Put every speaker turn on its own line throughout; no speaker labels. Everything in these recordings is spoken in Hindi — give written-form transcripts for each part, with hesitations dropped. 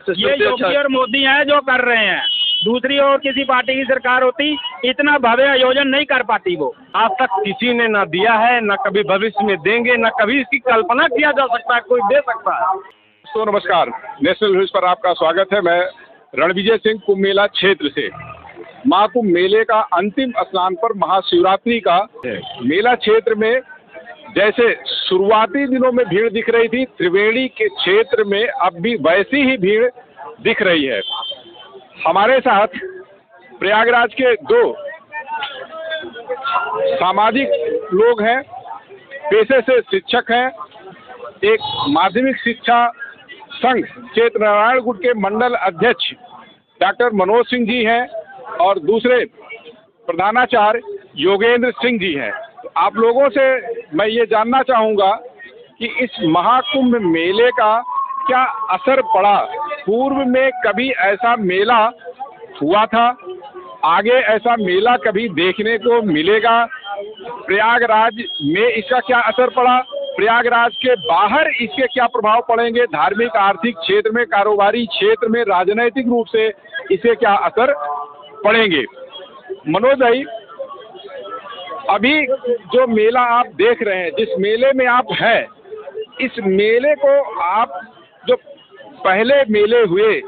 ये योगी और मोदी हैं जो कर रहे हैं। दूसरी और किसी पार्टी की सरकार होती इतना भव्य आयोजन नहीं कर पाती। वो
आज तक किसी ने न दिया है, न कभी भविष्य में देंगे, न कभी इसकी कल्पना किया जा सकता है कोई दे सकता है।
तो नमस्कार, नेशनल न्यूज पर आपका स्वागत है। मैं रणविजय सिंह कुंभ मेला क्षेत्र से। महाकुंभ मेले का अंतिम स्नान पर महाशिवरात्रि का मेला क्षेत्र में जैसे शुरुआती दिनों में भीड़ दिख रही थी, त्रिवेणी के क्षेत्र में अब भी वैसी ही भीड़ दिख रही है। हमारे साथ प्रयागराज के दो सामाजिक लोग हैं, पेशे से शिक्षक हैं। एक माध्यमिक शिक्षा संघ क्षेत्र नारायणगुट के मंडल अध्यक्ष डॉक्टर मनोज सिंह जी हैं और दूसरे प्रधानाचार्य योगेंद्र सिंह जी हैं। तो आप लोगों से मैं ये जानना चाहूँगा कि इस महाकुंभ मेले का क्या असर पड़ा। पूर्व में कभी ऐसा मेला हुआ था, आगे ऐसा मेला कभी देखने को मिलेगा? प्रयागराज में इसका क्या असर पड़ा, प्रयागराज के बाहर इसके क्या प्रभाव पड़ेंगे? धार्मिक, आर्थिक क्षेत्र में, कारोबारी क्षेत्र में, राजनीतिक रूप से इसे क्या असर पड़ेंगे? मनोज भाई, अभी जो मेला आप देख रहे हैं, जिस मेले में आप हैं, इस मेले को आप जो पहले मेले हुए,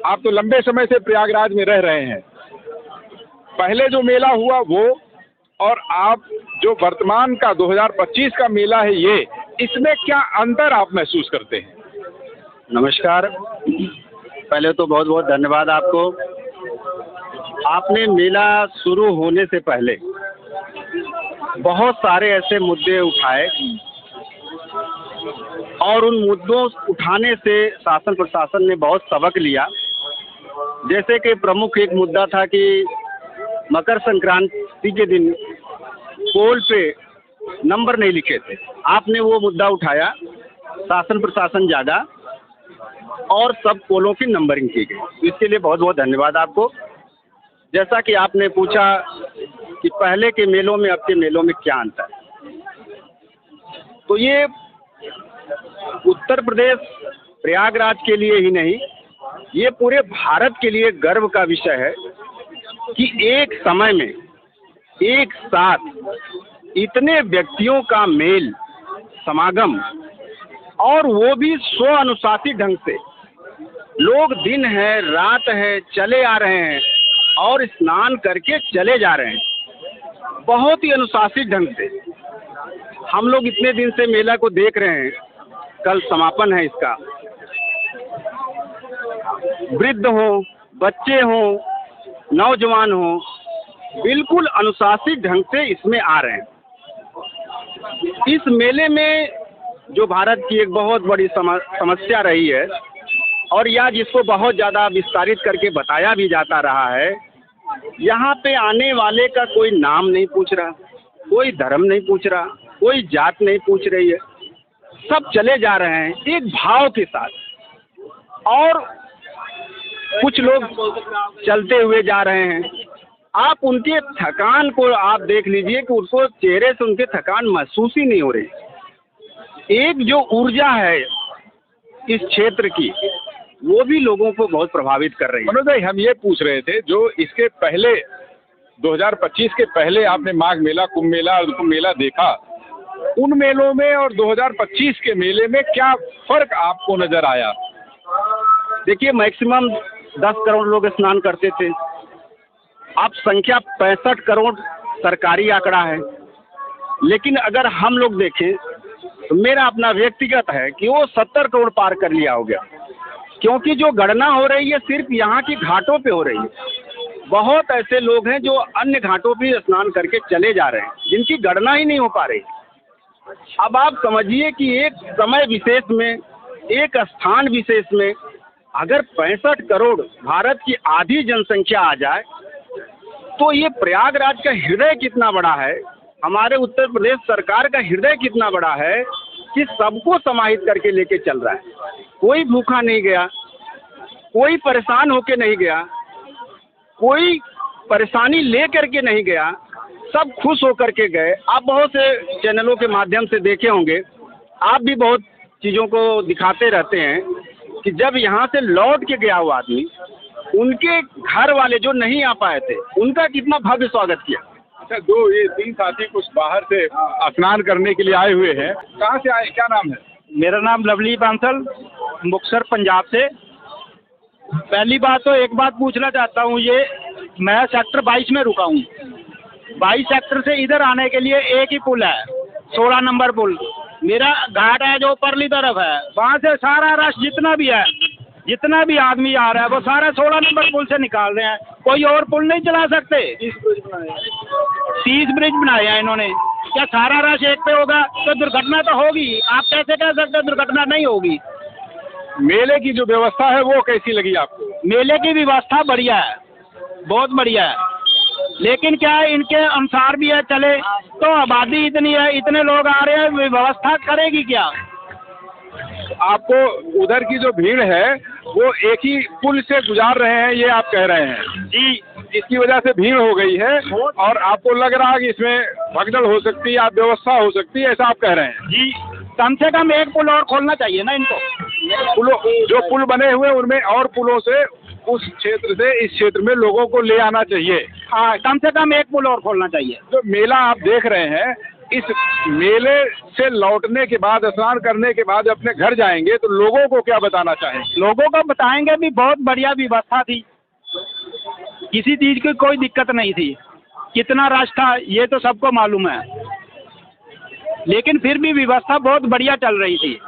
आप तो लंबे समय से प्रयागराज में रह रहे हैं, पहले जो मेला हुआ वो और आप जो वर्तमान का 2025 का मेला है ये, इसमें क्या अंतर आप महसूस करते हैं?
नमस्कार, पहले तो बहुत बहुत धन्यवाद आपको। आपने मेला शुरू होने से पहले बहुत सारे ऐसे मुद्दे उठाए और उन मुद्दों उठाने से शासन प्रशासन ने बहुत सबक लिया। जैसे कि प्रमुख एक मुद्दा था कि मकर संक्रांति के दिन पोल पे नंबर नहीं लिखे थे। आपने वो मुद्दा उठाया, शासन प्रशासन जागा और सब पोलों की नंबरिंग की गई। इसके लिए बहुत बहुत धन्यवाद आपको। जैसा कि आपने पूछा कि पहले के मेलों में अब के मेलों में क्या अंतर है, तो ये उत्तर प्रदेश प्रयागराज के लिए ही नहीं, ये पूरे भारत के लिए गर्व का विषय है कि एक समय में एक साथ इतने व्यक्तियों का मेल समागम, और वो भी स्व अनुशासित ढंग से। लोग दिन है रात है चले आ रहे हैं और स्नान करके चले जा रहे हैं, बहुत ही अनुशासित ढंग से। हम लोग इतने दिन से मेला को देख रहे हैं, कल समापन है इसका। वृद्ध हो, बच्चे हो, नौजवान हो, बिल्कुल अनुशासित ढंग से इसमें आ रहे हैं। इस मेले में जो भारत की एक बहुत बड़ी समस्या रही है और या जिसको बहुत ज़्यादा विस्तारित करके बताया भी जाता रहा है, यहाँ पे आने वाले का कोई नाम नहीं पूछ रहा, कोई धर्म नहीं पूछ रहा, कोई जात नहीं पूछ रही है, सब चले जा रहे हैं एक भाव के साथ। और कुछ लोग चलते हुए जा रहे हैं, आप उनके थकान को आप देख लीजिए कि उसको चेहरे से उनके थकान महसूस ही नहीं हो रही। एक जो ऊर्जा है इस क्षेत्र की, वो भी लोगों को बहुत प्रभावित कर रही है।
मनोज भाई, हम ये पूछ रहे थे, जो इसके पहले 2025 के पहले आपने माघ मेला, कुंभ मेला और कुंभ मेला देखा, उन मेलों में और 2025 के मेले में क्या फर्क आपको नजर आया?
देखिए, मैक्सिमम 10 करोड़ लोग स्नान करते थे, अब संख्या 65 करोड़ सरकारी आंकड़ा है। लेकिन अगर हम लोग देखें तो मेरा अपना व्यक्तिगत है कि वो 70 करोड़ पार कर लिया हो गया, क्योंकि जो गणना हो रही है सिर्फ यहाँ की घाटों पे हो रही है। बहुत ऐसे लोग हैं जो अन्य घाटों पे स्नान करके चले जा रहे हैं, जिनकी गणना ही नहीं हो पा रही। अब आप समझिए कि एक समय विशेष में, एक स्थान विशेष में अगर 65 करोड़ भारत की आधी जनसंख्या आ जाए, तो ये प्रयागराज का हृदय कितना बड़ा है, हमारे उत्तर प्रदेश सरकार का हृदय कितना बड़ा है कि सबको समाहित करके लेके चल रहा है। कोई भूखा नहीं गया, कोई परेशान होके नहीं गया, कोई परेशानी ले करके नहीं गया, सब खुश होकर के गए। आप बहुत से चैनलों के माध्यम से देखे होंगे, आप भी बहुत चीज़ों को दिखाते रहते हैं कि जब यहाँ से लौट के गया हुआ आदमी, उनके घर वाले जो नहीं आ पाए थे, उनका कितना भव्य स्वागत किया।
अच्छा, ये 3 साथी कुछ बाहर से स्नान करने के लिए आए हुए हैं, कहाँ से आए, क्या नाम है?
मेरा नाम लवली बांसल, मुक्तसर पंजाब से। पहली बात तो एक बात पूछना चाहता हूँ, ये मैं सेक्टर 22 में रुका हूँ। 22 सेक्टर से इधर आने के लिए एक ही पुल है, 16 नंबर पुल। मेरा घाट है जो परली तरफ है, वहाँ से सारा रश जितना भी है, जितना भी आदमी आ रहा है वो सारा 16 नंबर पुल से निकाल रहे हैं। कोई और पुल नहीं चला सकते। 30 ब्रिज बनाए हैं इन्होंने। क्या सारा रश एक पे होगा तो दुर्घटना तो होगी। आप कैसे कह सकते हैं दुर्घटना नहीं होगी?
मेले की जो व्यवस्था है वो कैसी लगी आपको?
मेले की व्यवस्था बढ़िया है, बहुत बढ़िया है, लेकिन क्या है इनके अनुसार भी है चले तो आबादी इतनी है, इतने लोग आ रहे हैं, व्यवस्था करेगी क्या?
आपको उधर की जो भीड़ है वो एक ही पुल से गुजार रहे हैं, ये आप कह रहे हैं
जी।
इसकी वजह से भीड़ हो गई है और आपको लग रहा है कि इसमें भगदड़ हो सकती है, व्यवस्था हो सकती है, ऐसा आप कह रहे हैं?
जी, कम से कम एक पुल और खोलना चाहिए ना इनको।
जो पुल बने हुए हैं उनमें और पुलों से उस क्षेत्र से इस क्षेत्र में लोगों को ले आना चाहिए।
हाँ, कम से कम एक पुल और खोलना चाहिए।
जो मेला आप देख रहे हैं, इस मेले से लौटने के बाद, स्नान करने के बाद अपने घर जाएंगे तो लोगों को क्या बताना चाहेंगे?
लोगों को बताएंगे भी बहुत बढ़िया व्यवस्था थी, किसी चीज की कोई दिक्कत नहीं थी। कितना रश था ये तो सबको मालूम है, लेकिन फिर भी व्यवस्था बहुत बढ़िया चल रही थी।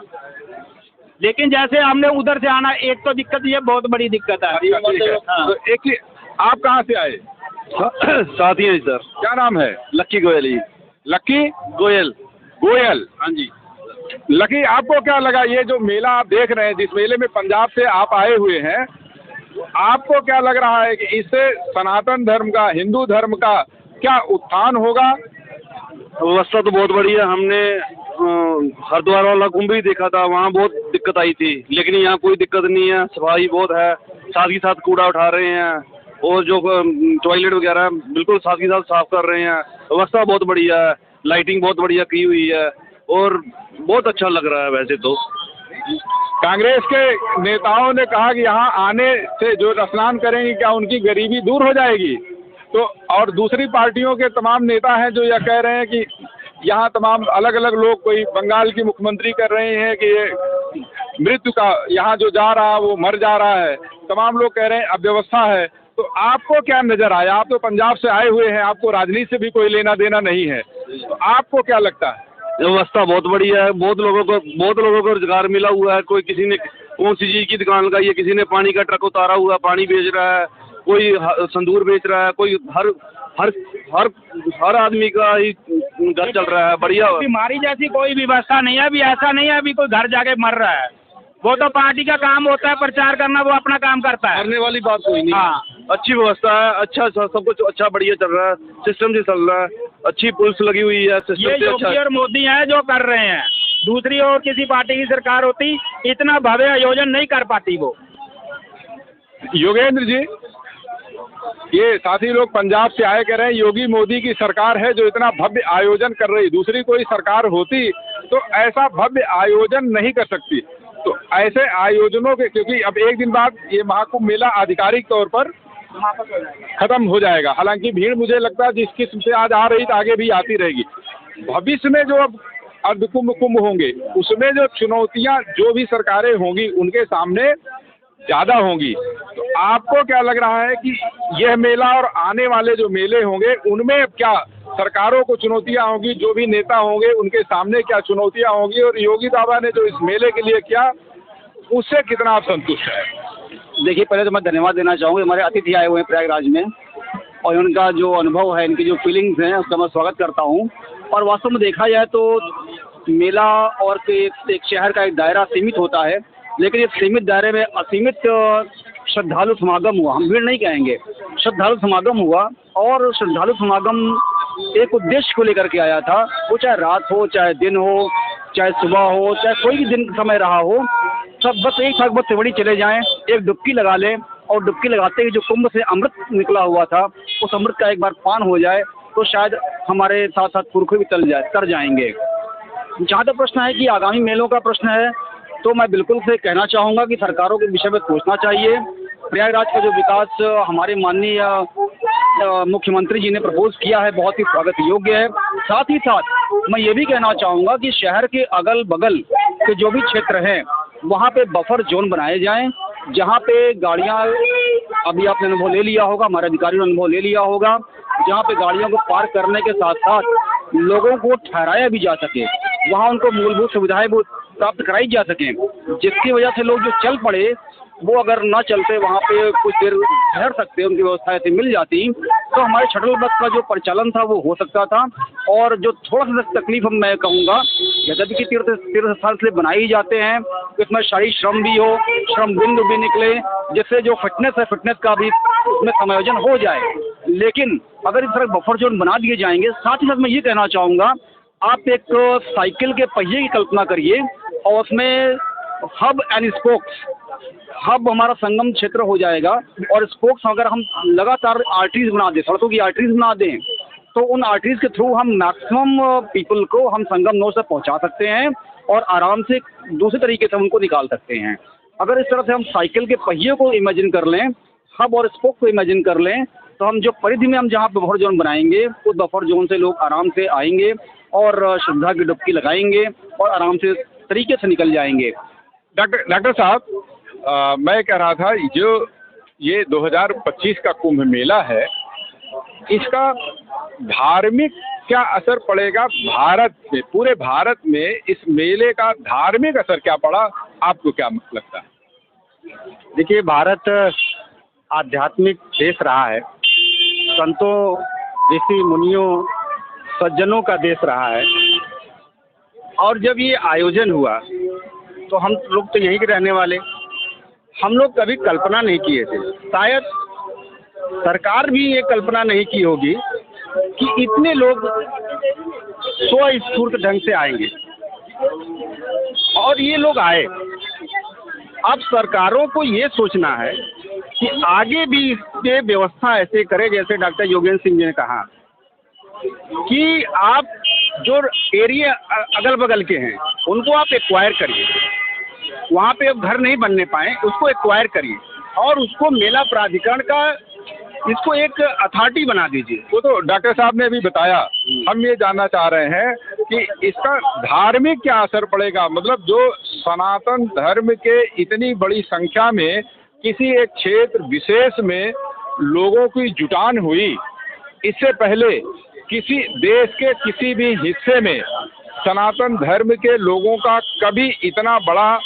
लेकिन जैसे हमने उधर से आना, एक तो दिक्कत ये बहुत बड़ी दिक्कत है।
हाँ। तो एक ही, आप कहाँ से आए?
साथी हैं सर।
क्या नाम है?
लक्की गोयल।
लक्की
गोयल।
गोयल।
हाँ जी।
लकी, आपको क्या लगा ये जो मेला आप देख रहे हैं, जिस मेले में पंजाब से आप आए हुए हैं, आपको क्या लग रहा है कि इससे सनातन धर्म का, हिंदू धर्म का क्या उत्थान होगा?
व्यवस्था तो बहुत बढ़िया। हमने हरिद्वार वाला कुंभ भी देखा था, वहाँ बहुत दिक्कत आई थी, लेकिन यहाँ कोई दिक्कत नहीं है। सफाई बहुत है, साथ ही साथ कूड़ा उठा रहे हैं और जो टॉयलेट वगैरह बिल्कुल साथ ही साथ साफ कर रहे हैं। व्यवस्था बहुत बढ़िया है, लाइटिंग बहुत बढ़िया की हुई है और बहुत अच्छा लग रहा है। वैसे तो
कांग्रेस के नेताओं ने कहा कि यहाँ आने से जो स्नान करेंगे क्या उनकी गरीबी दूर हो जाएगी, तो और दूसरी पार्टियों के तमाम नेता हैं जो यह कह रहे हैं कि यहाँ तमाम अलग अलग लोग, कोई बंगाल की मुख्यमंत्री कर रहे हैं कि ये मृत्यु का, यहाँ जो जा रहा है वो मर जा रहा है, तमाम लोग कह रहे हैं अव्यवस्था है। तो आपको क्या नजर आया? आप तो पंजाब से आए हुए हैं, आपको राजनीति से भी कोई लेना देना नहीं है, तो आपको क्या लगता है?
व्यवस्था बहुत बढ़िया है, बहुत लोगों को रोजगार मिला हुआ है। कोई किसी ने कौन सी चीज की दुकान लगाई है, किसी ने पानी का ट्रक उतारा हुआ, पानी बेच रहा है, कोई संदूर बेच रहा है, कोई हर आदमी का ही घर चल रहा है। बढ़िया।
बीमारी जैसी कोई व्यवस्था नहीं है, अभी ऐसा नहीं है अभी कोई घर जाके मर रहा है। वो तो पार्टी का काम होता है प्रचार करना, वो अपना काम करता है।
करने वाली बात कोई नहीं।
हाँ,
अच्छी व्यवस्था है, अच्छा सब कुछ अच्छा बढ़िया चल रहा है, सिस्टम से चल रहा है, अच्छी पुलिस लगी हुई है, सिस्टम
ये
से अच्छा।
योगी और मोदी है जो कर रहे हैं। दूसरी और किसी पार्टी की सरकार होती इतना भव्य आयोजन नहीं कर पाती वो।
योगेंद्र जी, ये साथी लोग पंजाब से आए कह रहे हैं योगी मोदी की सरकार है जो इतना भव्य आयोजन कर रही, दूसरी कोई सरकार होती तो ऐसा भव्य आयोजन नहीं कर सकती। तो ऐसे आयोजनों के, क्योंकि अब एक दिन बाद ये महाकुंभ मेला आधिकारिक तौर पर खत्म हो जाएगा, हालांकि भीड़ मुझे लगता है जिस किस्म से आज आ रही तो आगे भी आती रहेगी। भविष्य में जो अब अर्धकुंभ होंगे उसमें जो चुनौतियां जो भी सरकारें होंगी उनके सामने ज़्यादा होंगी। तो आपको क्या लग रहा है कि यह मेला और आने वाले जो मेले होंगे उनमें क्या सरकारों को चुनौतियां होंगी, जो भी नेता होंगे उनके सामने क्या चुनौतियां होंगी, और योगी बाबा ने जो इस मेले के लिए किया उससे कितना आप संतुष्ट हैं?
देखिए, पहले तो मैं धन्यवाद देना चाहूँगा, हमारे अतिथि आए हुए हैं प्रयागराज में और उनका जो अनुभव है, इनकी जो फीलिंग्स हैं उसका मैं स्वागत करता हूँ। और वास्तव में देखा जाए तो मेला और एक शहर का एक दायरा सीमित होता है, लेकिन इस सीमित दायरे में असीमित श्रद्धालु समागम हुआ। हम भीड़ नहीं कहेंगे, श्रद्धालु समागम हुआ और श्रद्धालु समागम एक उद्देश्य को लेकर के आया था। वो चाहे रात हो, चाहे दिन हो, चाहे सुबह हो, चाहे कोई भी दिन समय रहा हो, सब बस एक साथ बस त्रिवेणी चले जाएं, एक डुबकी लगा लें और डुबकी लगाते ही जो कुंभ से अमृत निकला हुआ था उस अमृत का एक बार पान हो जाए तो शायद हमारे साथ साथ पुरखे भी तर जाएंगे। जहाँ तक प्रश्न है कि आगामी मेलों का प्रश्न है, तो मैं बिल्कुल से कहना चाहूँगा कि सरकारों के विषय में सोचना चाहिए। प्रयागराज का जो विकास हमारे माननीय मुख्यमंत्री जी ने प्रपोज किया है, बहुत ही स्वागत योग्य है। साथ ही साथ मैं ये भी कहना चाहूँगा कि शहर के अगल बगल के जो भी क्षेत्र हैं वहाँ पे बफर जोन बनाए जाएं, जहाँ पे गाड़ियाँ, अभी आपने अनुभव ले लिया होगा, हमारे अधिकारियों ने अनुभव ले लिया होगा, जहाँ पे गाड़ियों को पार्क करने के साथ साथ लोगों को ठहराया भी जा सके, वहाँ उनको मूलभूत सुविधाएं प्राप्त कराई जा सकें, जिसकी वजह से लोग जो चल पड़े वो अगर ना चलते वहाँ पे कुछ देर ठहर सकते, उनकी व्यवस्था ऐसी मिल जाती तो हमारे शटल बस का जो परिचालन था वो हो सकता था। और जो थोड़ा सा तकलीफ मैं कहूँगा, यद्यपि कि तीर्थ स्थल से बनाए ही जाते हैं, इसमें शारीरिक श्रम भी हो, श्रम बिंदु भी निकले, जिससे जो फिटनेस है फिटनेस का भी उसमें समायोजन हो जाए। लेकिन अगर इस तरह बफर जोन बना दिए जाएंगे, साथ ही साथ मैं ये कहना चाहूँगा, आप एक साइकिल के पहिए की कल्पना करिए और उसमें हब एंड स्पोक्स, हब हमारा संगम क्षेत्र हो जाएगा और स्पोक्स अगर हम लगातार आर्टरीज बना दें, सड़कों की आर्टरीज बना दें, तो उन आर्टरीज के थ्रू हम मैक्सिमम पीपल को हम संगम नोड से पहुंचा सकते हैं और आराम से दूसरे तरीके से उनको निकाल सकते हैं। अगर इस तरह से हम साइकिल के पहिए को इमेजिन कर लें, हब और स्पोक को इमेजिन कर लें, तो हम जो परिधि में हम जहाँ बफर जोन बनाएंगे उस बफर जोन से लोग आराम से आएंगे और श्रद्धा की डुबकी लगाएंगे और आराम से तरीके से निकल जाएंगे।
डॉक्टर साहब, मैं कह रहा था जो ये 2025 का कुंभ मेला है, इसका धार्मिक क्या असर पड़ेगा भारत में, पूरे भारत में इस मेले का धार्मिक असर क्या पड़ा, आपको क्या लगता है?
देखिए, भारत आध्यात्मिक देश रहा है, संतों, ऋषि मुनियों, सज्जनों का देश रहा है। और जब ये आयोजन हुआ तो हम लोग तो यहीं के रहने वाले, हम लोग कभी कल्पना नहीं किए थे, शायद सरकार भी ये कल्पना नहीं की होगी कि इतने लोग स्वस्फूर्त ढंग से आएंगे। और ये लोग आए। अब सरकारों को ये सोचना है कि आगे भी इसके व्यवस्था ऐसे करें, जैसे डॉक्टर योगेंद्र सिंह जी ने कहा कि आप जो एरिया अगल बगल के हैं उनको आप एक्वायर करिए, वहाँ पे अब घर नहीं बनने पाए उसको एक्वायर करिए और उसको मेला प्राधिकरण का इसको एक अथॉरिटी बना दीजिए।
वो तो डॉक्टर साहब ने भी बताया, हम ये जानना चाह रहे हैं कि इसका धार्मिक क्या असर पड़ेगा, मतलब जो सनातन धर्म के इतनी बड़ी संख्या में किसी एक क्षेत्र विशेष में लोगों की जुटान हुई, इससे पहले किसी देश के किसी भी हिस्से में सनातन धर्म के लोगों का कभी इतना बड़ा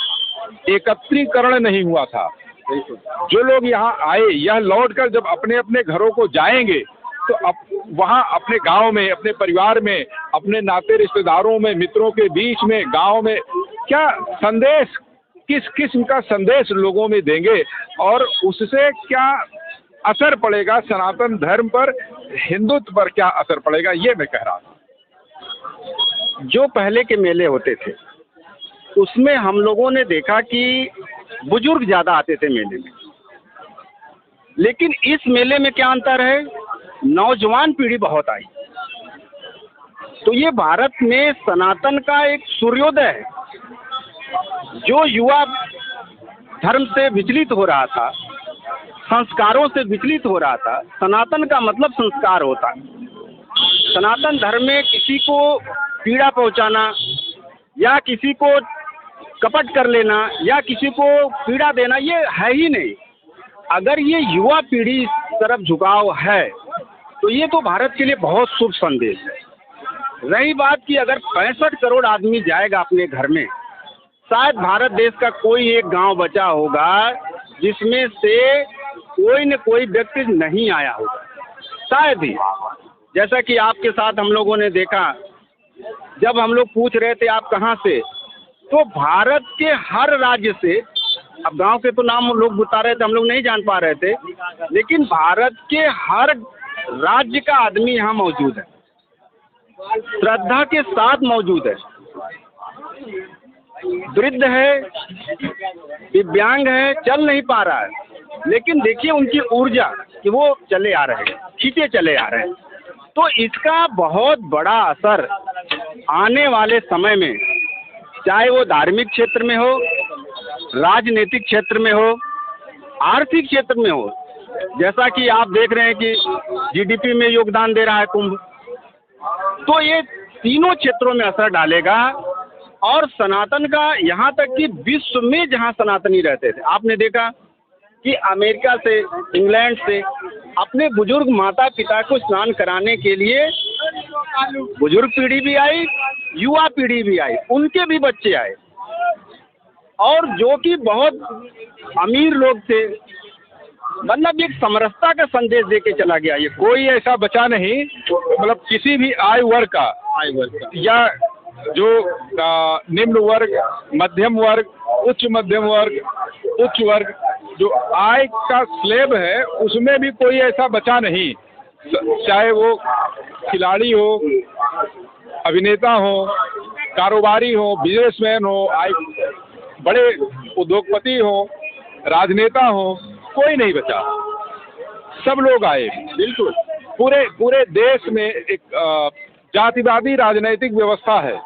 एकत्रीकरण नहीं हुआ था। जो लोग यहाँ आए, यह लौटकर जब अपने अपने घरों को जाएंगे तो वहाँ अपने गांव में, अपने परिवार में, अपने नाते रिश्तेदारों में, मित्रों के बीच में, गांव में क्या संदेश, किस किस्म का संदेश लोगों में देंगे और उससे क्या असर पड़ेगा सनातन धर्म पर, हिंदुत्व पर क्या असर पड़ेगा, ये मैं कह रहा था।
जो पहले के मेले होते थे उसमें हम लोगों ने देखा कि बुजुर्ग ज़्यादा आते थे मेले में, लेकिन इस मेले में क्या अंतर है, नौजवान पीढ़ी बहुत आई। तो ये भारत में सनातन का एक सूर्योदय है। जो युवा धर्म से विचलित हो रहा था, संस्कारों से विचलित हो रहा था, सनातन का मतलब संस्कार होता है। सनातन धर्म में किसी को पीड़ा पहुंचाना या किसी को कपट कर लेना या किसी को पीड़ा देना ये है ही नहीं। अगर ये युवा पीढ़ी इस तरफ झुकाव है तो ये तो भारत के लिए बहुत शुभ संदेश है। रही बात कि अगर 65 करोड़ आदमी जाएगा अपने घर में, शायद भारत देश का कोई एक गांव बचा होगा जिसमें से कोई न कोई व्यक्ति नहीं आया होगा, शायद ही। जैसा कि आपके साथ हम लोगों ने देखा, जब हम लोग पूछ रहे थे आप कहाँ से, तो भारत के हर राज्य से, अब गांव के तो नाम लोग बता रहे थे, हम लोग नहीं जान पा रहे थे, लेकिन भारत के हर राज्य का आदमी यहाँ मौजूद है, श्रद्धा के साथ मौजूद है। वृद्ध है, दिव्यांग है, चल नहीं पा रहा है, लेकिन देखिए उनकी ऊर्जा कि वो चले आ रहे हैं, खींचे चले आ रहे हैं। तो इसका बहुत बड़ा असर आने वाले समय में, चाहे वो धार्मिक क्षेत्र में हो, राजनीतिक क्षेत्र में हो, आर्थिक क्षेत्र में हो, जैसा कि आप देख रहे हैं कि जीडीपी में योगदान दे रहा है कुंभ, तो ये तीनों क्षेत्रों में असर डालेगा। और सनातन का यहाँ तक कि विश्व में जहाँ सनातनी रहते थे, आपने देखा कि अमेरिका से, इंग्लैंड से अपने बुजुर्ग माता पिता को स्नान कराने के लिए बुजुर्ग पीढ़ी भी आई, युवा पीढ़ी भी आई, उनके भी बच्चे आए, और जो कि बहुत अमीर लोग थे, मतलब एक समरसता का संदेश देके चला गया। ये
कोई ऐसा बचा नहीं, मतलब किसी भी आय वर्ग का या जो निम्न वर्ग, मध्यम वर्ग, मध्यम वर्ग, उच्च वर्ग, जो आय का स्लैब है उसमें भी कोई ऐसा बचा नहीं, चाहे वो खिलाड़ी हो, अभिनेता हो, कारोबारी हो, बिजनेसमैन हो, बड़े उद्योगपति हो, राजनेता हो, कोई नहीं बचा, सब लोग आए। बिल्कुल पूरे देश में एक जातिवादी राजनीतिक व्यवस्था है।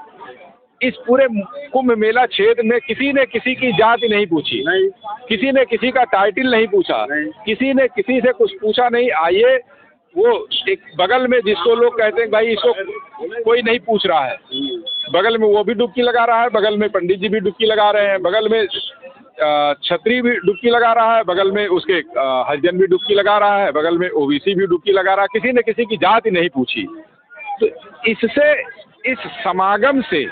इस पूरे कुंभ मेला क्षेत्र में किसी ने किसी की जाति नहीं पूछी, नहीं, किसी ने किसी का टाइटल नहीं पूछा, नहीं, किसी ने किसी से कुछ पूछा नहीं। आइए, वो एक बगल में जिसको लोग कहते हैं भाई इसको कोई नहीं पूछ रहा है, बगल में वो भी डुबकी लगा रहा है, बगल में पंडित जी भी डुबकी लगा रहे हैं, बगल में छत्री भी डुबकी लगा रहा है, बगल में उसके हरिजन भी डुबकी लगा रहा है, बगल में ओबीसी भी डुबकी लगा रहा है, किसी ने किसी की जाति नहीं पूछी। तो इससे, इस समागम से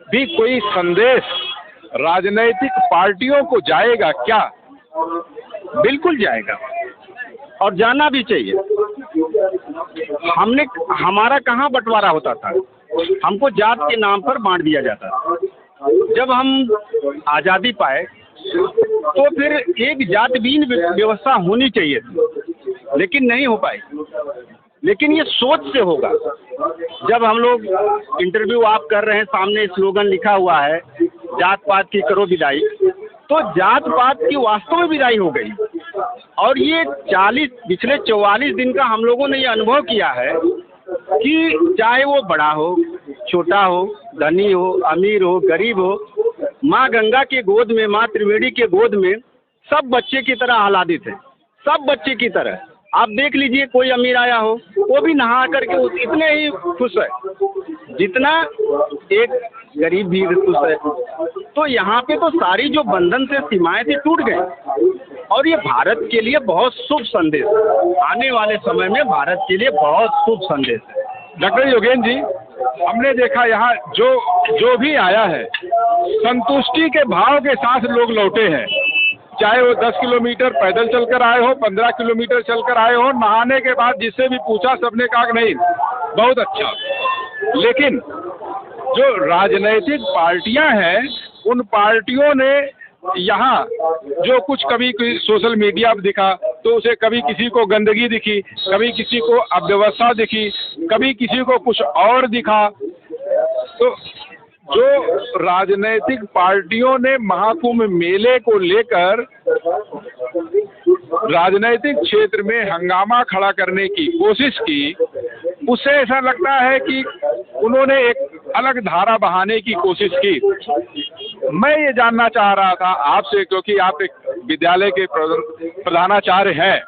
भी कोई संदेश राजनीतिक पार्टियों को जाएगा क्या?
बिल्कुल जाएगा, और जाना भी चाहिए। हमारा कहाँ बंटवारा होता था, हमको जात के नाम पर बांट दिया जाता था। जब हम आज़ादी पाए तो फिर एक जातहीन व्यवस्था होनी चाहिए थी, लेकिन नहीं हो पाई। लेकिन ये सोच से होगा। जब हम लोग इंटरव्यू आप कर रहे हैं, सामने स्लोगन लिखा हुआ है जात पात की करो विदाई, तो जात पात की वास्तव में विदाई हो गई। और ये पिछले 44 दिन का हम लोगों ने ये अनुभव किया है कि चाहे वो बड़ा हो, छोटा हो, धनी हो, अमीर हो, गरीब हो, माँ गंगा के गोद में, माँ त्रिवेणी के गोद में सब बच्चे की तरह आह्लादित है, सब बच्चे की तरह। आप देख लीजिए, कोई अमीर आया हो वो भी नहा करके इतने ही खुश है जितना एक गरीब भी खुश है। तो यहाँ पे तो सारी जो बंधन से सीमाएं थी टूट गई, और ये भारत के लिए बहुत शुभ संदेश, आने वाले समय में भारत के लिए बहुत शुभ संदेश है।
डॉक्टर योगेंद्र जी, हमने देखा यहाँ जो भी आया है संतुष्टि के भाव के साथ लोग लौटे हैं, चाहे वो 10 किलोमीटर पैदल चलकर आए हो, 15 किलोमीटर चलकर आए हो। नहाने के बाद जिससे भी पूछा सबने कहा नहीं बहुत अच्छा। लेकिन जो राजनीतिक पार्टियां हैं, उन पार्टियों ने यहाँ जो कुछ कभी सोशल मीडिया पर दिखा तो उसे कभी किसी को गंदगी दिखी, कभी किसी को अव्यवस्था दिखी, कभी किसी को कुछ और दिखा। तो जो राजनीतिक पार्टियों ने महाकुंभ मेले को लेकर राजनीतिक क्षेत्र में हंगामा खड़ा करने की कोशिश की, उससे ऐसा लगता है कि उन्होंने एक अलग धारा बहाने की कोशिश की। मैं ये जानना चाह रहा था आपसे, क्योंकि आप एक विद्यालय के प्रधानाचार्य हैं,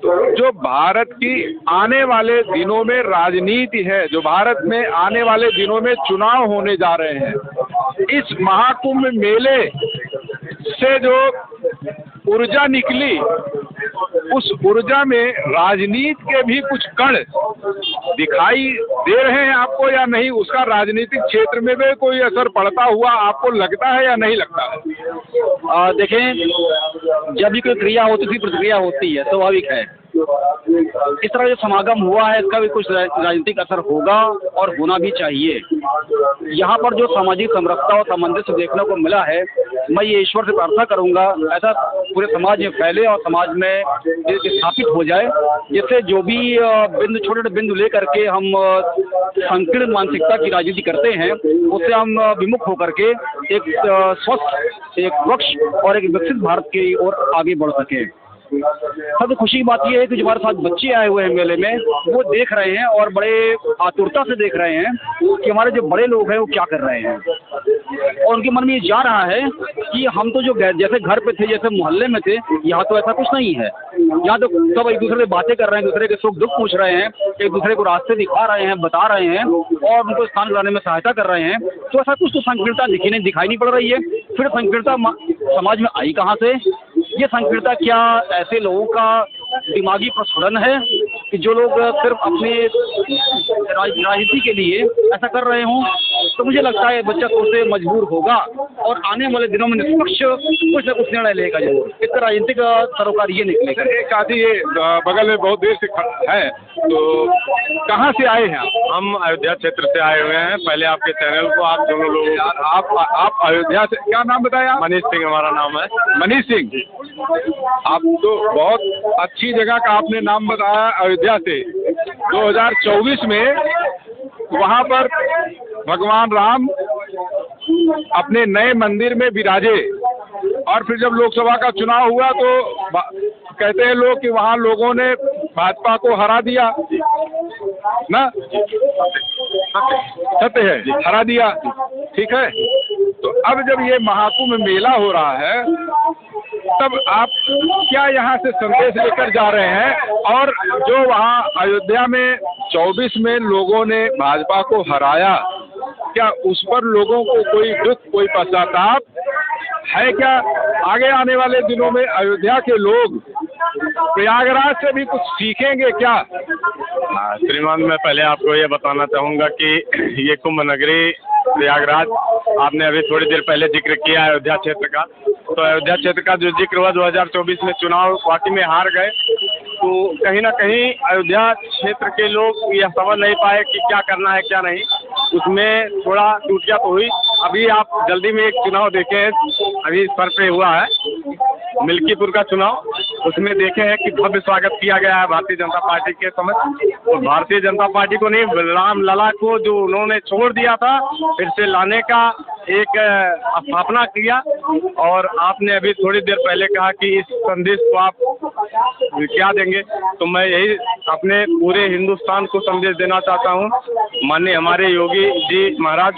जो भारत की आने वाले दिनों में राजनीति है, जो भारत में आने वाले दिनों में चुनाव होने जा रहे हैं, इस महाकुंभ मेले से जो ऊर्जा निकली, उस ऊर्जा में राजनीति के भी कुछ कण दिखाई दे रहे हैं आपको या नहीं? उसका राजनीतिक क्षेत्र में भी कोई असर पड़ता हुआ आपको लगता है या नहीं लगता है?
देखें, जब भी कोई क्रिया होती थी प्रतिक्रिया होती है, स्वाभाविक है। इस तरह जो समागम हुआ है इसका भी कुछ राजनीतिक असर होगा और होना भी चाहिए। यहाँ पर जो सामाजिक समरसता और सामंजस्य देखने को मिला है, मैं ये ईश्वर से प्रार्थना करूँगा ऐसा पूरे समाज में फैले और समाज में स्थापित हो जाए, जिससे जो भी बिंदु, छोटे छोटे बिंदु लेकर के हम संकीर्ण मानसिकता की राजनीति करते हैं, उससे हम विमुख होकर के एक स्वस्थ, एक स्वच्छ और एक विकसित भारत की ओर आगे बढ़ सके। सबसे खुशी की बात यह है कि जो हमारे साथ बच्चे आए हुए हैं मेले में, वो देख रहे हैं और बड़े आतुरता से देख रहे हैं कि हमारे जो बड़े लोग हैं वो क्या कर रहे हैं।
और उनके मन में ये जा रहा है कि हम तो जो जैसे घर पे थे, जैसे मोहल्ले में थे, यहाँ तो ऐसा कुछ नहीं है। यहाँ तो सब एक दूसरे से बातें कर रहे हैं, दूसरे के सुख दुख पूछ रहे हैं, एक दूसरे को रास्ते दिखा रहे हैं, बता रहे हैं और उनको स्थान दिलाने में सहायता कर रहे हैं। तो ऐसा कुछ तो संकीर्णता दिखाई नहीं पड़ रही है। फिर संकीर्णता समाज में आई कहाँ से? ये संकीर्णता क्या ऐसे लोगों का दिमागी प्रस्फुटन है कि जो लोग सिर्फ अपने राजनीति के लिए ऐसा कर रहे हों? तो मुझे लगता है बच्चा खुद से मजबूर होगा और आने वाले दिनों में निष्पक्ष कुछ न कुछ निर्णय लेगा जरूर। इसका राजनीतिक सरोकार ये निकलेगा।
एक आदि ये बगल में बहुत देर से है, तो कहाँ से आए हैं
हम अयोध्या क्षेत्र से आए हुए हैं। पहले आपके चैनल को आप दोनों लोग
यार, आप अयोध्या से, क्या नाम बताया?
मनीष सिंह हमारा नाम है।
मनीष सिंह, आप तो बहुत अच्छी जगह का आपने नाम बताया अयोध्या से। 2024 में वहाँ पर भगवान राम अपने नए मंदिर में विराजे और फिर जब लोकसभा का चुनाव हुआ तो कहते हैं लोग कि वहाँ लोगों ने भाजपा को हरा दिया ना, सत्य है, हरा दिया, ठीक है। तो अब जब ये महाकुंभ मेला हो रहा है तब आप क्या यहाँ से संदेश लेकर जा रहे हैं? और जो वहाँ अयोध्या में 24 में लोगों ने भाजपा को हराया, क्या उस पर लोगों को कोई दुख, कोई पश्चाताप है क्या? आगे आने वाले दिनों में अयोध्या के लोग प्रयागराज से भी कुछ सीखेंगे क्या?
श्रीमान, मैं पहले आपको ये बताना चाहूँगा कि ये कुंभ नगरी प्रयागराज, आपने अभी थोड़ी देर पहले जिक्र किया अयोध्या क्षेत्र का, तो अयोध्या क्षेत्र का जो जिक्र हुआ 2024 में चुनाव वाकई में हार गए, तो कहीं ना कहीं अयोध्या क्षेत्र के लोग यह समझ नहीं पाए कि क्या करना है क्या नहीं, उसमें थोड़ा टूटिया तो हुई। अभी आप जल्दी में एक चुनाव देखें, अभी सर पे हुआ है मिल्कीपुर का चुनाव, उसमें देखे हैं कि भव्य स्वागत किया गया है भारतीय जनता पार्टी के समझ। और भारतीय जनता पार्टी को नहीं, राम लला को जो उन्होंने छोड़ दिया था फिर से लाने का एक स्थापना किया। और आपने अभी थोड़ी देर पहले कहा कि इस संदेश को आप क्या देंगे, तो मैं यही अपने पूरे हिंदुस्तान को संदेश देना चाहता हूँ। माननीय हमारे योगी जी महाराज,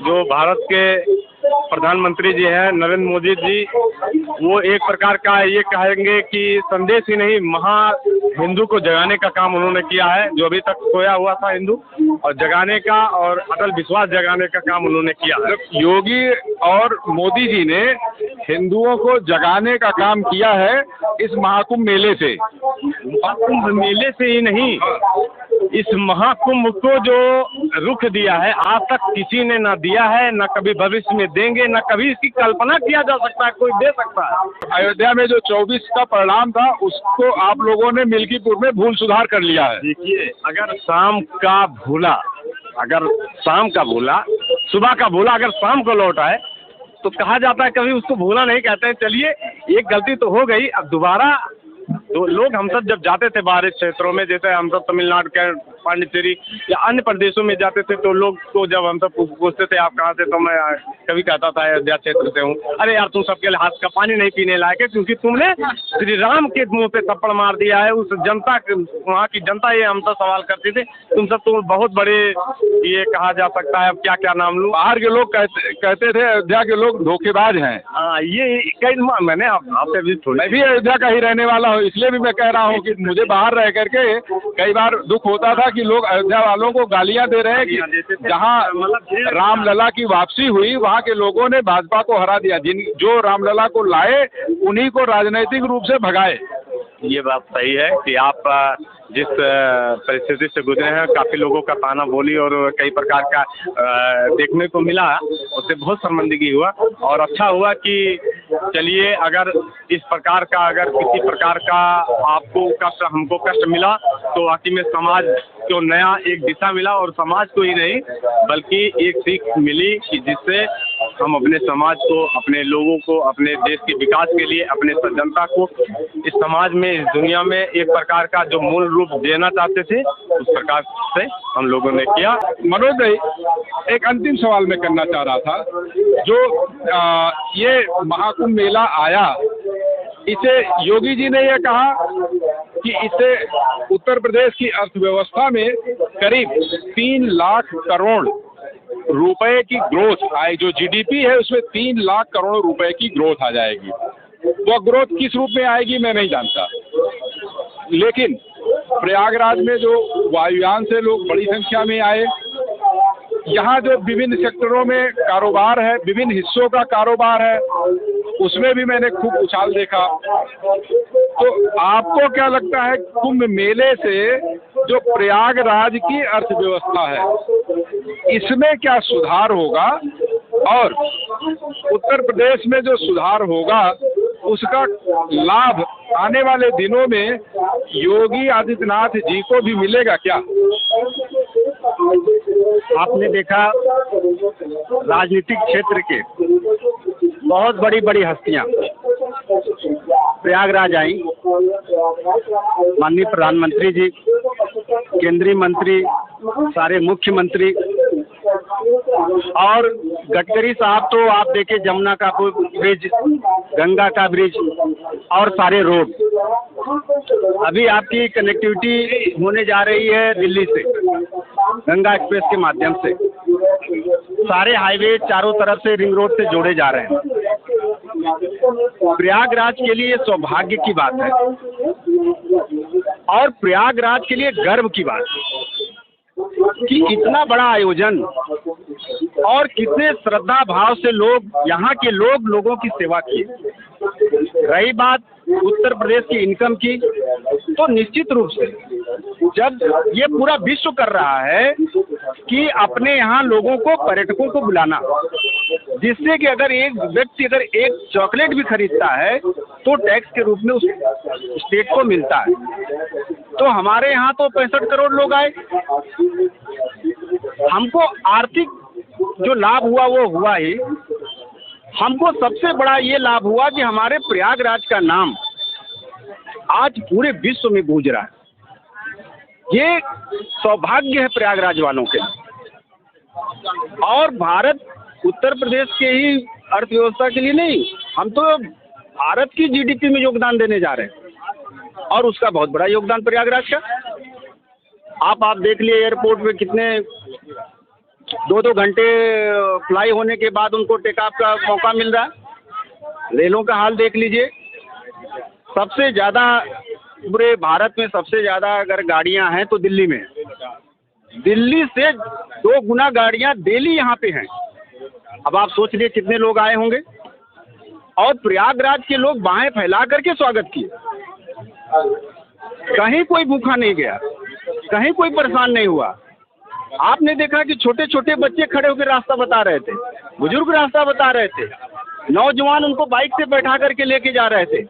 जो भारत के प्रधानमंत्री जी हैं नरेंद्र मोदी जी, वो एक प्रकार का ये कहेंगे कि संदेश ही नहीं, महा हिंदू को जगाने का काम उन्होंने किया है। जो अभी तक सोया हुआ था हिंदू, और जगाने का और अटल विश्वास जगाने का काम उन्होंने किया है।
योगी और मोदी जी ने हिंदुओं को जगाने का काम किया है इस महाकुंभ मेले से।
महाकुंभ मेले से ही नहीं, इस महाकुंभ को जो रुख दिया है आज तक किसी ने ना दिया है, ना कभी भविष्य में देंगे, ना कभी इसकी कल्पना किया जा सकता है कोई दे सकता है।
अयोध्या में जो 24 का परिणाम था उसको आप लोगों ने मिल्कीपुर में भूल सुधार कर लिया है।
देखिए, अगर शाम का भूला सुबह का भूला अगर शाम को लौट आए तो कहा जाता है, कभी उसको भूला नहीं कहते हैं। चलिए, एक गलती तो हो गई, अब दोबारा तो लोग हम सब जब जाते थे बाहरी क्षेत्रों में, जैसे हम सब तमिलनाडु के पांडिचेरी या अन्य प्रदेशों में जाते थे, तो लोग को जब हम सब पूछते थे आप कहाँ से, तो मैं कभी कहता था अयोध्या क्षेत्र से हूँ। अरे यार, तुम सबके हाथ का पानी नहीं पीने लायक है, क्योंकि तुमने श्री राम के मुंह पे थप्पड़ मार दिया है। उस जनता, वहाँ की जनता ये हम सब सवाल करती थी, तुम सब तो बहुत बड़े, ये कहा जा सकता है, अब क्या क्या नाम लूँ,
बाहर के लोग कहते थे अयोध्या के लोग धोखेबाज हैं।
हाँ, ये कई मैंने आपसे भी
मैं भी अयोध्या का ही रहने वाला हूँ, इसलिए भी मैं कह रहा हूँ कि मुझे बाहर रह करके कई बार दुख होता था कि लोग अयोध्या वालों को गालियां दे रहे हैं कि जहां रामलला की वापसी हुई वहां के लोगों ने भाजपा को हरा दिया। जो रामलला को लाए उन्हीं को राजनीतिक रूप से भगाए।
ये बात सही है कि आप जिस परिस्थिति से गुजरे हैं, काफ़ी लोगों का ताना बोली और कई प्रकार का देखने को मिला, उससे बहुत शर्मिंदगी हुआ। और अच्छा हुआ कि चलिए, अगर इस प्रकार का, अगर किसी प्रकार का आपको कष्ट, हमको कष्ट मिला, तो वाकई में समाज को नया एक दिशा मिला, और समाज को ही नहीं बल्कि एक सीख मिली कि जिससे हम अपने समाज को, अपने लोगों को, अपने देश के विकास के लिए, अपने जनता को इस समाज में, इस दुनिया में एक प्रकार का जो मूल रूप देना चाहते थे, उस प्रकार से हम लोगों ने किया।
मनोज भाई, एक अंतिम सवाल मैं करना चाह रहा था। जो ये महाकुंभ मेला आया, इसे योगी जी ने यह कहा कि इससे उत्तर प्रदेश की अर्थव्यवस्था में करीब 3 लाख करोड़ रुपए की ग्रोथ आए, जो जीडीपी है उसमें 3 लाख करोड़ रुपए की ग्रोथ आ जाएगी। वो ग्रोथ किस रूप में आएगी मैं नहीं जानता, लेकिन प्रयागराज में जो वायुयान से लोग बड़ी संख्या में आए, यहाँ जो विभिन्न सेक्टरों में कारोबार है, विभिन्न हिस्सों का कारोबार है, उसमें भी मैंने खूब उछाल देखा। तो आपको क्या लगता है कुंभ मेले से जो प्रयागराज की अर्थव्यवस्था है इसमें क्या सुधार होगा, और उत्तर प्रदेश में जो सुधार होगा उसका लाभ आने वाले दिनों में योगी आदित्यनाथ जी को भी मिलेगा क्या?
आपने देखा राजनीतिक क्षेत्र के बहुत बड़ी बड़ी हस्तियां प्रयागराज आई। माननीय प्रधानमंत्री जी, केंद्रीय मंत्री, सारे मुख्यमंत्री, और गडकरी साहब तो आप देखिए जमुना का ब्रिज, गंगा का ब्रिज और सारे रोड। अभी आपकी कनेक्टिविटी होने जा रही है दिल्ली से गंगा एक्सप्रेस के माध्यम से। सारे हाईवे चारों तरफ से रिंग रोड से जोड़े जा रहे हैं। प्रयागराज के लिए सौभाग्य की बात है और प्रयागराज के लिए गर्व की बात है कि इतना बड़ा आयोजन और कितने श्रद्धा भाव से लोग, यहाँ के लोगों की सेवा किए। रही बात उत्तर प्रदेश की इनकम की, तो निश्चित रूप से जब ये पूरा विश्व कर रहा है कि अपने यहाँ लोगों को, पर्यटकों को बुलाना, जिससे कि अगर एक व्यक्ति अगर एक चॉकलेट भी खरीदता है तो टैक्स के रूप में उस स्टेट को मिलता है। तो हमारे यहाँ तो 65 करोड़ लोग आए। हमको आर्थिक जो लाभ हुआ वो हुआ ही, हमको सबसे बड़ा ये लाभ हुआ कि हमारे प्रयागराज का नाम आज पूरे विश्व में गूंज रहा है। ये सौभाग्य है प्रयागराज वालों के। और भारत उत्तर प्रदेश के ही अर्थव्यवस्था के लिए नहीं, हम तो भारत की जीडीपी में योगदान देने जा रहे हैं और उसका बहुत बड़ा योगदान प्रयागराज का। आप देख लिए एयरपोर्ट पे कितने 2-2 घंटे फ्लाई होने के बाद उनको टेक ऑफ का मौका मिल रहा है। रेलों का हाल देख लीजिए। सबसे ज़्यादा पूरे भारत में सबसे ज़्यादा अगर गाड़ियां हैं तो दिल्ली में। दिल्ली से 2 गुना गाड़ियां डेली यहाँ पे हैं। अब आप सोच लिए कितने लोग आए होंगे। और प्रयागराज के लोग बाहें फैला करके स्वागत किए। कहीं कोई भूखा नहीं गया, कहीं कोई परेशान नहीं हुआ। आपने देखा कि छोटे छोटे बच्चे खड़े होकर रास्ता बता रहे थे, बुजुर्ग रास्ता बता रहे थे, नौजवान उनको बाइक से बैठा करके लेके जा रहे थे।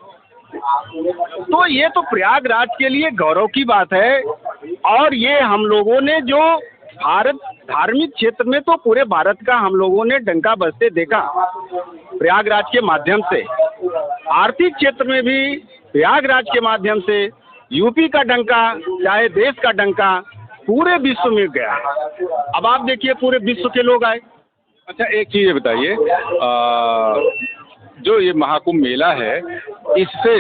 तो ये तो प्रयागराज के लिए गौरव की बात है। और ये हम लोगों ने जो भारत धार्मिक क्षेत्र में तो पूरे भारत का हम लोगों ने डंका बजते देखा प्रयागराज के माध्यम से। आर्थिक क्षेत्र में भी प्रयागराज के माध्यम से यूपी का डंका, चाहे देश का डंका, पूरे विश्व में गया। अब आप देखिए पूरे विश्व के लोग आए।
अच्छा, एक चीज़ ये बताइए, जो ये महाकुंभ मेला है, इससे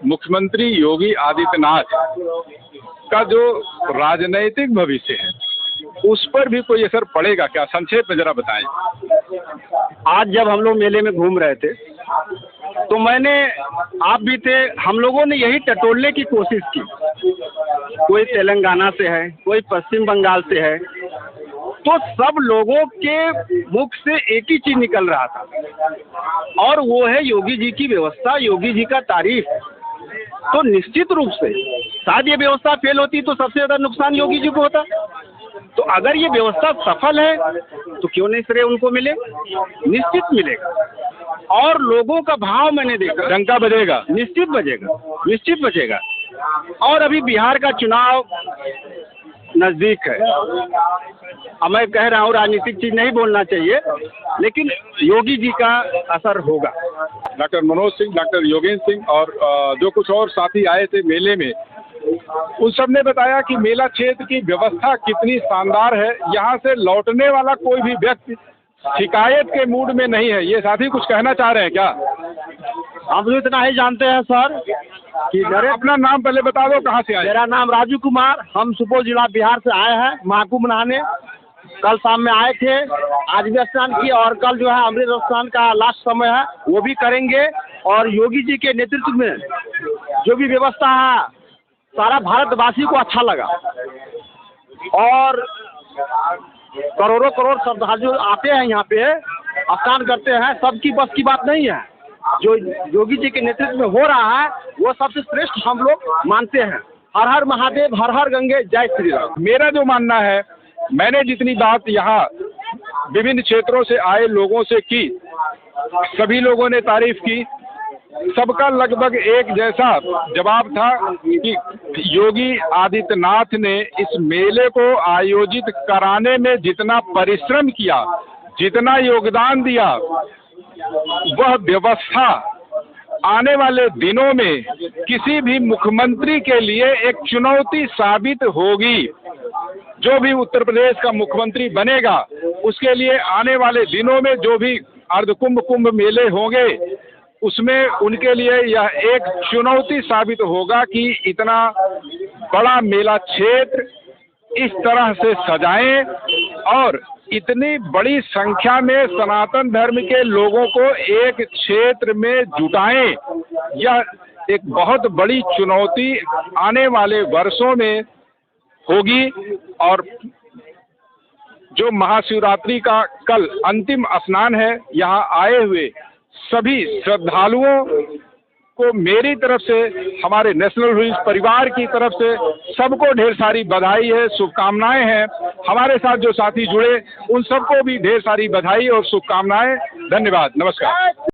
मुख्यमंत्री योगी आदित्यनाथ का जो राजनैतिक भविष्य है उस पर भी कोई असर पड़ेगा क्या? संक्षेप में जरा बताएं।
आज जब हम लोग मेले में घूम रहे थे तो मैंने, आप भी थे, हम लोगों ने यही टटोलने की कोशिश की। कोई तेलंगाना से है, कोई पश्चिम बंगाल से है, तो सब लोगों के मुख से एक ही चीज निकल रहा था और वो है योगी जी की व्यवस्था, योगी जी का तारीफ। तो निश्चित रूप से शायद ये व्यवस्था फेल होती तो सबसे ज्यादा नुकसान योगी जी को होता। तो अगर ये व्यवस्था सफल है तो क्यों नहीं श्रेय उनको मिले? निश्चित मिलेगा। और लोगों का भाव मैंने देखा,
डंका बजेगा,
निश्चित बजेगा, निश्चित बजेगा। और अभी बिहार का चुनाव नजदीक है। अब मैं कह रहा हूँ राजनीतिक चीज नहीं बोलना चाहिए, लेकिन योगी जी का असर होगा।
डॉक्टर मनोज सिंह, डॉक्टर योगेंद्र सिंह और जो कुछ और साथी आए थे मेले में, उन सब ने बताया कि मेला क्षेत्र की व्यवस्था कितनी शानदार है। यहाँ से लौटने वाला कोई भी व्यक्ति शिकायत के मूड में नहीं है। ये साथी कुछ कहना चाह रहे हैं क्या?
हम तो इतना ही जानते हैं सर कि
अपना नाम पहले बता दो, कहाँ से आए?
मेरा नाम राजू कुमार, हम सुपौल जिला बिहार से आए हैं महाकुंभ मनाने। कल शाम में आए थे, आज भी स्नान किए और कल जो है अमृत स्नान का लास्ट समय है वो भी करेंगे। और योगी जी के नेतृत्व में जो भी व्यवस्था है सारा भारतवासी को अच्छा लगा और करोड़ों करोड़ श्रद्धालु आते हैं यहाँ पे, स्नान करते हैं। सबकी बस की बात नहीं है, जो योगी जी के नेतृत्व में हो रहा है वो सबसे श्रेष्ठ हम लोग मानते हैं। हर हर महादेव, हर हर गंगे, जय श्री राम।
मेरा जो मानना है, मैंने जितनी बात यहाँ विभिन्न क्षेत्रों से आए लोगों से की, सभी लोगों ने तारीफ की। सबका लगभग एक जैसा जवाब था कि योगी आदित्यनाथ ने इस मेले को आयोजित कराने में जितना परिश्रम किया, जितना योगदान दिया, वह व्यवस्था आने वाले दिनों में किसी भी मुख्यमंत्री के लिए एक चुनौती साबित होगी। जो भी उत्तर प्रदेश का मुख्यमंत्री बनेगा उसके लिए आने वाले दिनों में जो भी अर्धकुंभ कुंभ मेले होंगे उसमें उनके लिए यह एक चुनौती साबित होगा कि इतना बड़ा मेला क्षेत्र इस तरह से सजाएं और इतनी बड़ी संख्या में सनातन धर्म के लोगों को एक क्षेत्र में जुटाएं। यह एक बहुत बड़ी चुनौती आने वाले वर्षों में होगी। और जो महाशिवरात्रि का कल अंतिम स्नान है, यहाँ आए हुए सभी श्रद्धालुओं को मेरी तरफ से, हमारे नेशनल व्हील्स परिवार की तरफ से सबको ढेर सारी बधाई है, शुभकामनाएं हैं। हमारे साथ जो साथी जुड़े उन सबको भी ढेर सारी बधाई और शुभकामनाएं। धन्यवाद, नमस्कार।